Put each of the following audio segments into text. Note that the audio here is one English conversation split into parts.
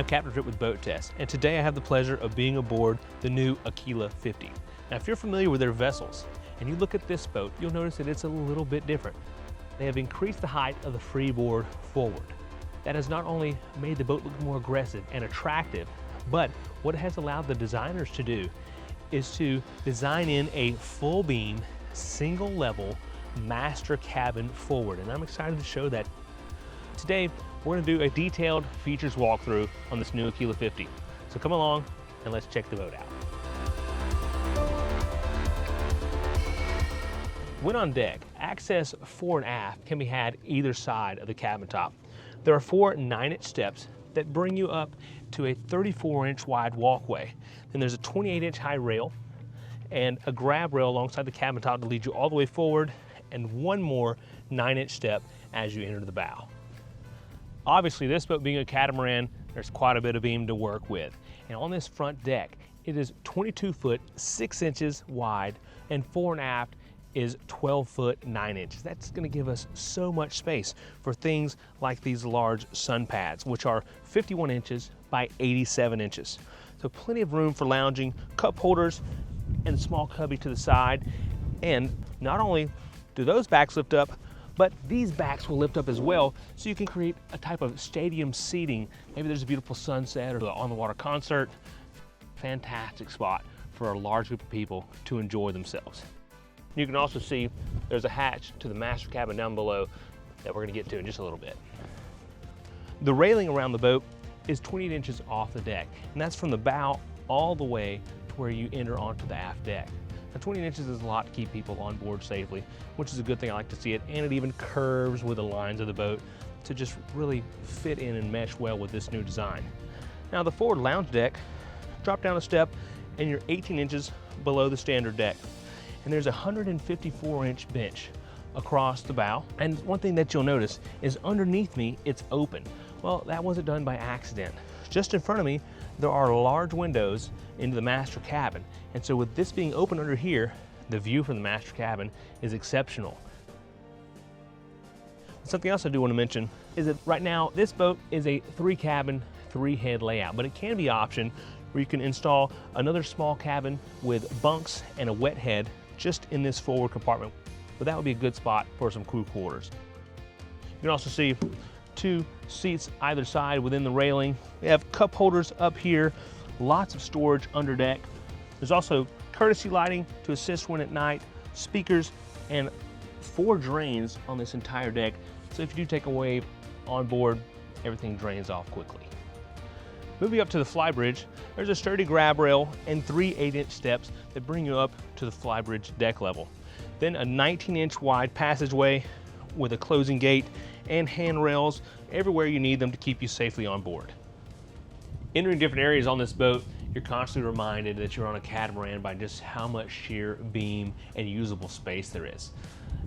I'm Capt with BoatTest, and today I have the pleasure of being aboard the new Aquila 50. Now, if you're familiar with their vessels, and you look at this boat, you'll notice that it's a little bit different. They have increased the height of the freeboard forward. That has not only made the boat look more aggressive and attractive, but what it has allowed the designers to do is to design in a full beam, single level master cabin forward, and I'm excited to show that. Today, we're going to do a detailed features walkthrough on this new Aquila 50. So come along and let's check the boat out. When on deck, access fore and aft can be had either side of the cabin top. There are 4 9-inch steps that bring you up to a 34-inch wide walkway. Then there's a 28-inch high rail and a grab rail alongside the cabin top to lead you all the way forward, and one more 9-inch step as you enter the bow. Obviously, this boat being a catamaran, there's quite a bit of beam to work with. And on this front deck, it is 22 foot 6 inches wide, and fore and aft is 12 foot 9 inches. That's going to give us so much space for things like these large sun pads, which are 51 inches by 87 inches. So plenty of room for lounging, cup holders, and a small cubby to the side. And not only do those backs lift up, but these backs will lift up as well, so you can create a type of stadium seating. Maybe there's a beautiful sunset or the on-the-water concert. Fantastic spot for a large group of people to enjoy themselves. You can also see there's a hatch to the master cabin down below that we're going to get to in just a little bit. The railing around the boat is 28 inches off the deck, and that's from the bow all the way to where you enter onto the aft deck. Now, 20 inches is a lot to keep people on board safely, which is a good thing. I like to see it, and it even curves with the lines of the boat to just really fit in and mesh well with this new design. Now, the forward lounge deck, drop down a step and you're 18 inches below the standard deck. And there's a 154-inch bench across the bow. And one thing that you'll notice is underneath me, it's open. Well, that wasn't done by accident. Just in front of me, there are large windows into the master cabin. And so with this being open under here, the view from the master cabin is exceptional. Something else I do want to mention is that right now this boat is a 3-cabin, 3-head layout, but it can be optioned where you can install another small cabin with bunks and a wet head just in this forward compartment. But that would be a good spot for some crew quarters. You can also see 2 seats either side within the railing. We have cup holders up here, lots of storage under deck. There's also courtesy lighting to assist when at night, speakers, and 4 drains on this entire deck. So if you do take a wave on board, everything drains off quickly. Moving up to the Flybridge, there's a sturdy grab rail and 3 8-inch steps that bring you up to the Flybridge deck level. Then a 19-inch wide passageway with a closing gate and handrails everywhere you need them to keep you safely on board. Entering different areas on this boat, you're constantly reminded that you're on a catamaran by just how much sheer beam and usable space there is.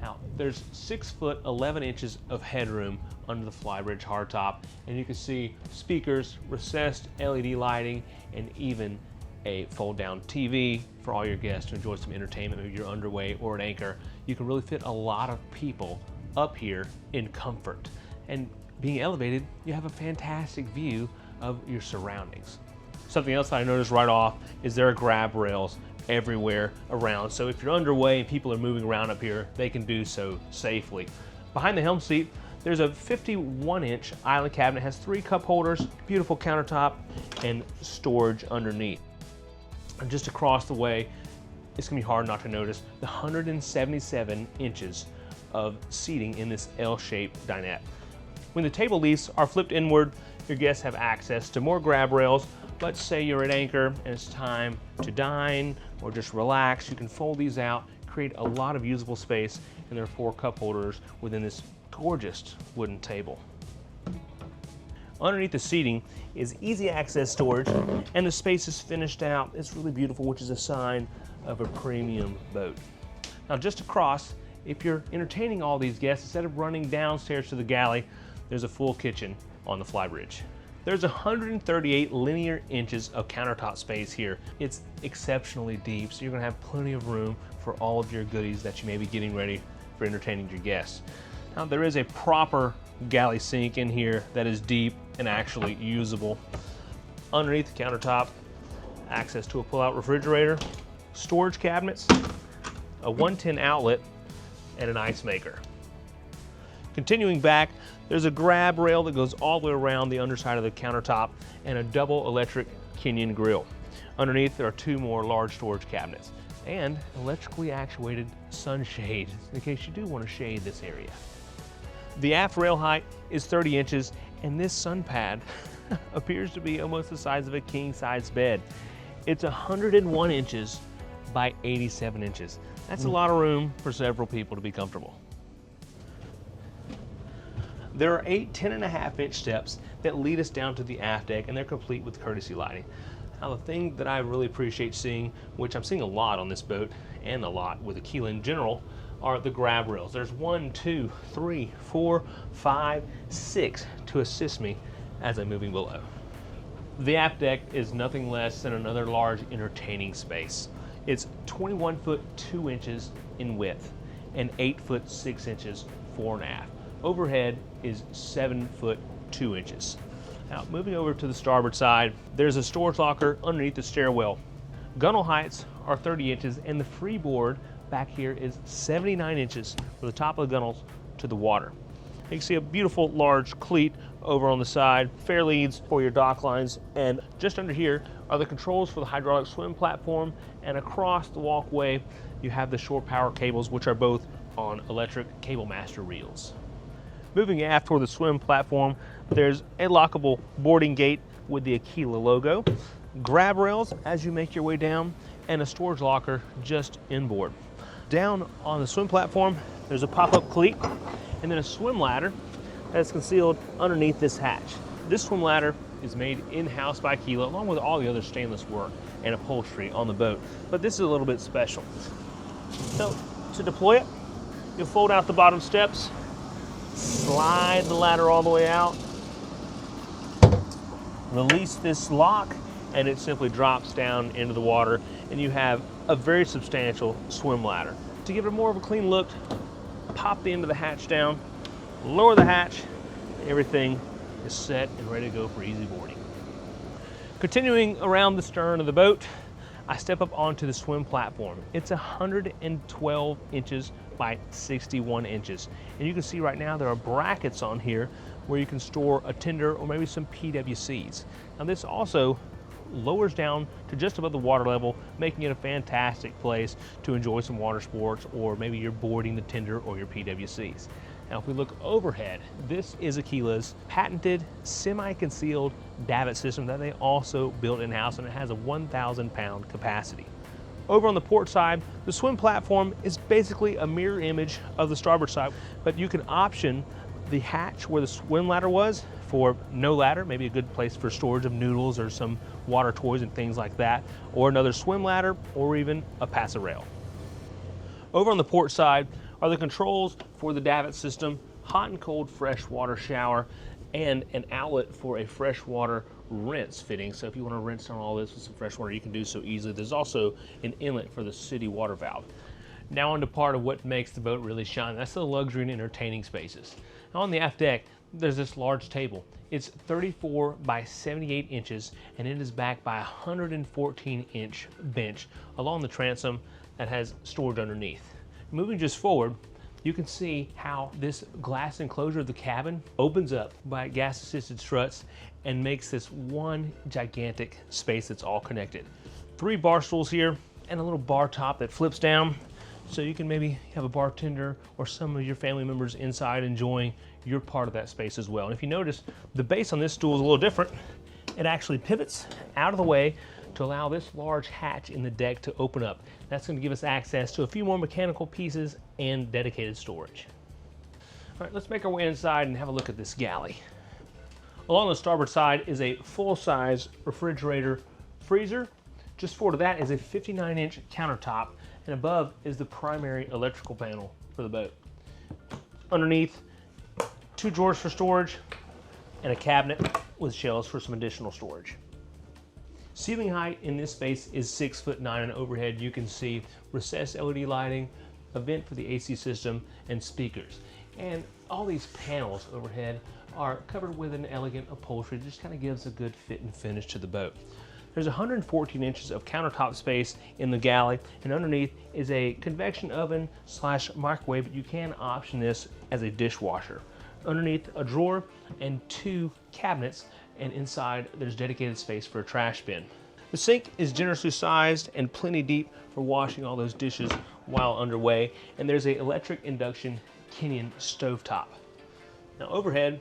Now, there's 6 foot 11 inches of headroom under the Flybridge hardtop, and you can see speakers, recessed LED lighting, and even a fold-down TV for all your guests to enjoy some entertainment. Maybe you're underway or at anchor. You can really fit a lot of people up here in comfort. And being elevated, you have a fantastic view of your surroundings. Something else I noticed right off is there are grab rails everywhere around. So if you're underway and people are moving around up here, they can do so safely. Behind the helm seat, there's a 51-inch island cabinet. It has 3 cup holders, beautiful countertop, and storage underneath. And just across the way, it's gonna be hard not to notice the 177 inches of seating in this L-shaped dinette. When the table leaves are flipped inward, your guests have access to more grab rails. Let's say you're at anchor and it's time to dine or just relax. You can fold these out, create a lot of usable space, and there are 4 cup holders within this gorgeous wooden table. Underneath the seating is easy access storage, and the space is finished out. It's really beautiful, which is a sign of a premium boat. Now just across, if you're entertaining all these guests, instead of running downstairs to the galley, there's a full kitchen on the Flybridge. There's 138 linear inches of countertop space here. It's exceptionally deep, so you're gonna have plenty of room for all of your goodies that you may be getting ready for entertaining your guests. Now, there is a proper galley sink in here that is deep and actually usable. Underneath the countertop, access to a pull-out refrigerator, storage cabinets, a 110 outlet, and an ice maker. Continuing back, there's a grab rail that goes all the way around the underside of the countertop and a double electric Kenyon grill. Underneath, there are 2 more large storage cabinets and electrically actuated sunshade in case you do want to shade this area. The aft rail height is 30 inches and this sun pad appears to be almost the size of a king-size bed. It's 101 inches by 87 inches. That's a lot of room for several people to be comfortable. There are 8 10.5-inch steps that lead us down to the aft deck, and they're complete with courtesy lighting. Now, the thing that I really appreciate seeing, which I'm seeing a lot on this boat and a lot with Aquila in general, are the grab rails. There's 1, 2, 3, 4, 5, 6 to assist me as I'm moving below. The aft deck is nothing less than another large entertaining space. It's 21 foot 2 inches in width and 8 foot 6 inches fore and aft. Overhead is 7 foot 2 inches. Now, moving over to the starboard side, there's a storage locker underneath the stairwell. Gunnel heights are 30 inches and the freeboard back here is 79 inches from the top of the gunnels to the water. You can see a beautiful large cleat over on the side, fair leads for your dock lines, and just under here are the controls for the hydraulic swim platform, and across the walkway you have the shore power cables, which are both on electric cable master reels. Moving aft toward the swim platform, there's a lockable boarding gate with the Aquila logo, grab rails as you make your way down, and a storage locker just inboard. Down on the swim platform, there's a pop-up cleat and then a swim ladder that's concealed underneath this hatch. This swim ladder is made in-house by Aquila, along with all the other stainless work and upholstery on the boat, but this is a little bit special. So, to deploy it, you'll fold out the bottom steps, slide the ladder all the way out, release this lock, and it simply drops down into the water, and you have a very substantial swim ladder. To give it more of a clean look, pop the end of the hatch down, lower the hatch, everything is set and ready to go for easy boarding. Continuing around the stern of the boat, I step up onto the swim platform. It's 112 inches by 61 inches. And you can see right now there are brackets on here where you can store a tender or maybe some PWCs. Now this also lowers down to just above the water level, making it a fantastic place to enjoy some water sports, or maybe you're boarding the tender or your PWCs. Now if we look overhead, this is Aquila's patented semi-concealed davit system that they also built in-house, and it has a 1,000 pound capacity. Over on the port side, the swim platform is basically a mirror image of the starboard side, but you can option the hatch where the swim ladder was for no ladder, maybe a good place for storage of noodles or some water toys and things like that, or another swim ladder, or even a passerelle. Over on the port side are the controls for the davit system, hot and cold fresh water shower, and an outlet for a freshwater rinse fitting. So if you want to rinse down all this with some fresh water, you can do so easily. There's also an inlet for the city water valve. Now on to part of what makes the boat really shine. That's the luxury and entertaining spaces. Now on the aft deck, there's this large table. It's 34 by 78 inches, and it is backed by a 114-inch bench along the transom that has storage underneath. Moving just forward, you can see how this glass enclosure of the cabin opens up by gas-assisted struts and makes this one gigantic space that's all connected. 3 bar stools here and a little bar top that flips down, so you can maybe have a bartender or some of your family members inside enjoying your part of that space as well. And if you notice, the base on this stool is a little different. It actually pivots out of the way to allow this large hatch in the deck to open up. That's going to give us access to a few more mechanical pieces and dedicated storage. All right, let's make our way inside and have a look at this galley. Along the starboard side is a full-size refrigerator freezer. Just forward of that is a 59-inch countertop, and above is the primary electrical panel for the boat. Underneath, 2 drawers for storage and a cabinet with shelves for some additional storage. Ceiling height in this space is 6'9", and overhead you can see recessed LED lighting, a vent for the AC system, and speakers. And all these panels overhead are covered with an elegant upholstery that just kind of gives a good fit and finish to the boat. There's 114 inches of countertop space in the galley, and underneath is a convection oven / microwave, but you can option this as a dishwasher. Underneath, a drawer and 2 cabinets, and inside there's dedicated space for a trash bin. The sink is generously sized and plenty deep for washing all those dishes while underway, and there's an electric induction Kenyan stovetop. Now overhead,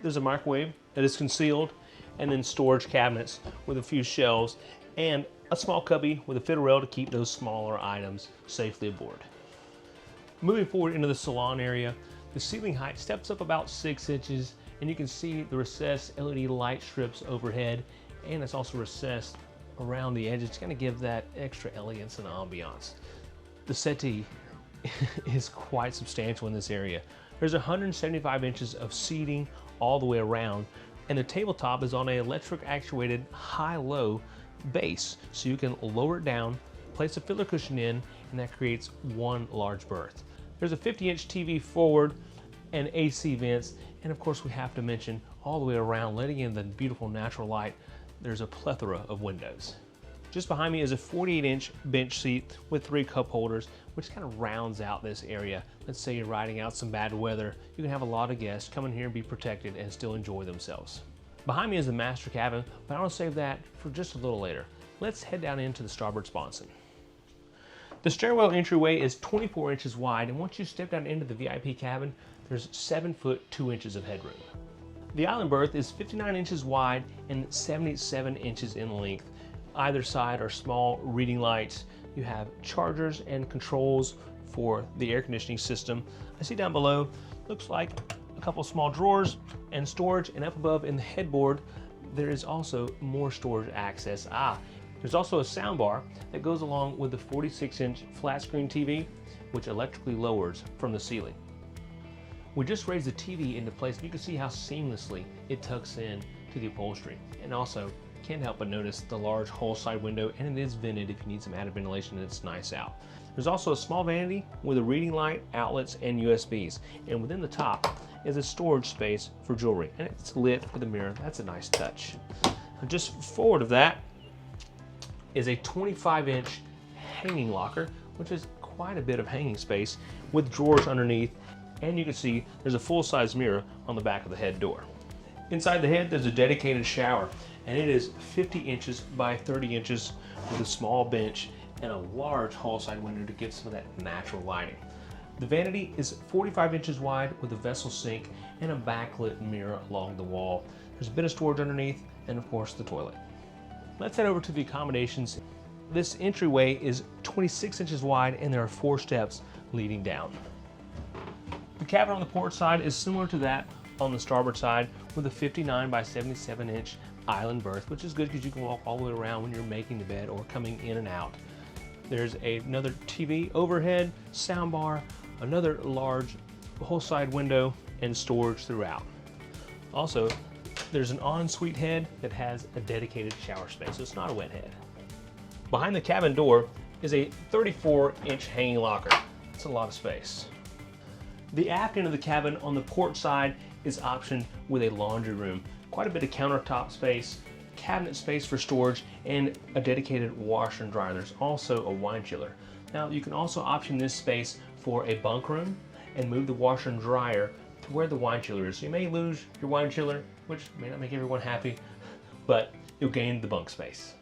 there's a microwave that is concealed, and then storage cabinets with a few shelves, and a small cubby with a fiddle rail to keep those smaller items safely aboard. Moving forward into the salon area, the ceiling height steps up about 6 inches, and you can see the recessed LED light strips overhead, and it's also recessed around the edges to kind of give that extra elegance and ambiance. The settee is quite substantial in this area. There's 175 inches of seating all the way around, and the tabletop is on an electric actuated high-low base, so you can lower it down, place a filler cushion in, and that creates one large berth. There's a 50-inch TV forward and AC vents, and of course we have to mention all the way around, letting in the beautiful natural light, there's a plethora of windows. Just behind me is a 48-inch bench seat with 3 cup holders, which kind of rounds out this area. Let's say you're riding out some bad weather, you can have a lot of guests come in here and be protected and still enjoy themselves. Behind me is the master cabin, but I want to save that for just a little later. Let's head down into the starboard sponson. The stairwell entryway is 24 inches wide, and once you step down into the VIP cabin, there's 7 foot 2 inches of headroom. The island berth is 59 inches wide and 77 inches in length. Either side are small reading lights. You have chargers and controls for the air conditioning system. I see down below, looks like a couple small drawers and storage, and up above in the headboard, there is also more storage access. There's also a sound bar that goes along with the 46-inch flat screen TV, which electrically lowers from the ceiling. We just raised the TV into place, and you can see how seamlessly it tucks in to the upholstery. And also, can't help but notice the large hull side window, and it is vented if you need some added ventilation, and it's nice out. There's also a small vanity with a reading light, outlets, and USBs. And within the top is a storage space for jewelry, and it's lit with a mirror. That's a nice touch. And just forward of that is a 25-inch hanging locker, which is quite a bit of hanging space with drawers underneath. And you can see there's a full-size mirror on the back of the head door. Inside the head, there's a dedicated shower, and it is 50 inches by 30 inches with a small bench and a large hull side window to get some of that natural lighting. The vanity is 45 inches wide with a vessel sink and a backlit mirror along the wall. There's a bit of storage underneath, and of course the toilet. Let's head over to the accommodations. This entryway is 26 inches wide, and there are 4 steps leading down. The cabin on the port side is similar to that on the starboard side with a 59 by 77 inch island berth, which is good because you can walk all the way around when you're making the bed or coming in and out. There's another TV overhead, sound bar, another large whole side window, and storage throughout. Also, there's an ensuite head that has a dedicated shower space, so it's not a wet head. Behind the cabin door is a 34-inch hanging locker. It's a lot of space. The aft end of the cabin on the port side is optioned with a laundry room, quite a bit of countertop space, cabinet space for storage, and a dedicated washer and dryer. There's also a wine chiller. Now you can also option this space for a bunk room and move the washer and dryer to where the wine chiller is. So you may lose your wine chiller, which may not make everyone happy, but you'll gain the bunk space.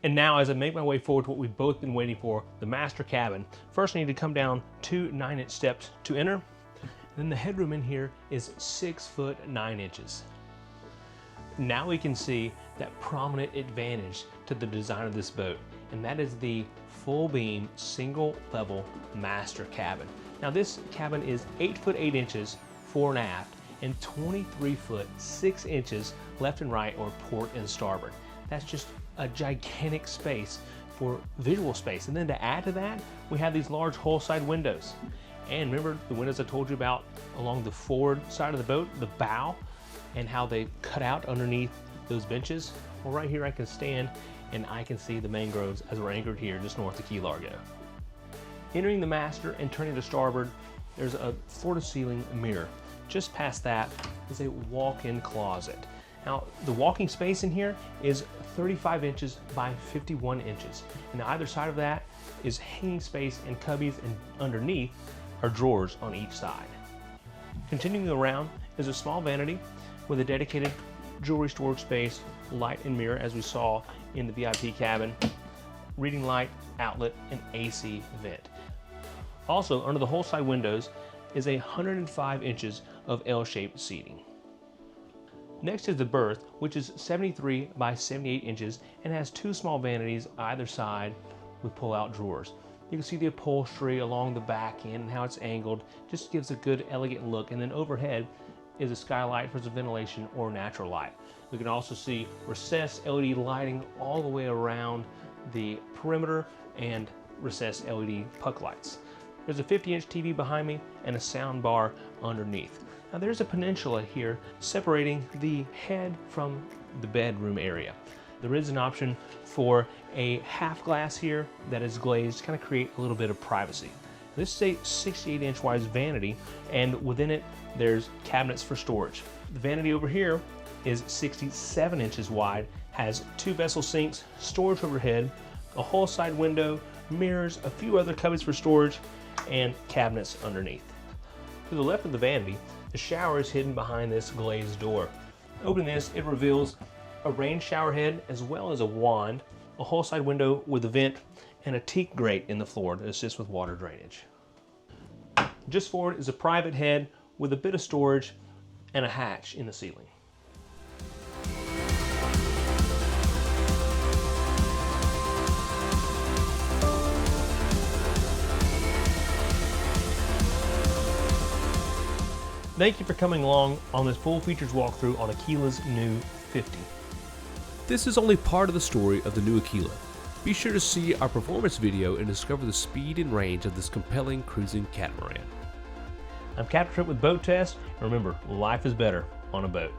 And now, as I make my way forward to what we've both been waiting for, the master cabin, first I need to come down 2 9-inch steps to enter. And then the headroom in here is 6 foot 9 inches. Now we can see that prominent advantage to the design of this boat, and that is the full beam, single level master cabin. Now this cabin is 8 foot 8 inches fore and aft, and 23 foot 6 inches left and right, or port and starboard. That's just a gigantic space for visual space. And then to add to that, we have these large hull side windows. And remember the windows I told you about along the forward side of the boat, the bow, and how they cut out underneath those benches? Well, right here I can stand and I can see the mangroves as we're anchored here just north of Key Largo. Entering the master and turning to starboard, there's a floor-to-ceiling mirror. just past that is a walk-in closet. Now, the walking space in here is 35 inches by 51 inches. And either side of that is hanging space and cubbies, and underneath are drawers on each side. Continuing around is a small vanity with a dedicated jewelry storage space, light and mirror as we saw in the VIP cabin, reading light, outlet, and AC vent. Also, under the whole side windows is 105 inches of L-shaped seating. Next is the berth, which is 73 by 78 inches and has two small vanities either side with pull-out drawers. You can see the upholstery along the back end and how it's angled. Just gives a good elegant look. And then overhead is a skylight for some ventilation or natural light. We can also see recessed LED lighting all the way around the perimeter and recessed LED puck lights. There's a 50-inch TV behind me and a sound bar underneath. Now there's a peninsula here separating the head from the bedroom area. There is an option for a half glass here that is glazed to kind of create a little bit of privacy. This is a 68-inch wide vanity, and within it there's cabinets for storage. The vanity over here is 67 inches wide, has two vessel sinks, storage overhead, a whole side window, mirrors, a few other cupboards for storage, and cabinets underneath. To the left of the vanity, the shower is hidden behind this glazed door. Opening this, it reveals a rain shower head as well as a wand, a whole side window with a vent, and a teak grate in the floor to assist with water drainage. Just forward is a private head with a bit of storage and a hatch in the ceiling. Thank you for coming along on this full features walkthrough on Aquila's new 50. This is only part of the story of the new Aquila. Be sure to see our performance video and discover the speed and range of this compelling cruising catamaran. I'm Capt with Boat Test, and remember, life is better on a boat.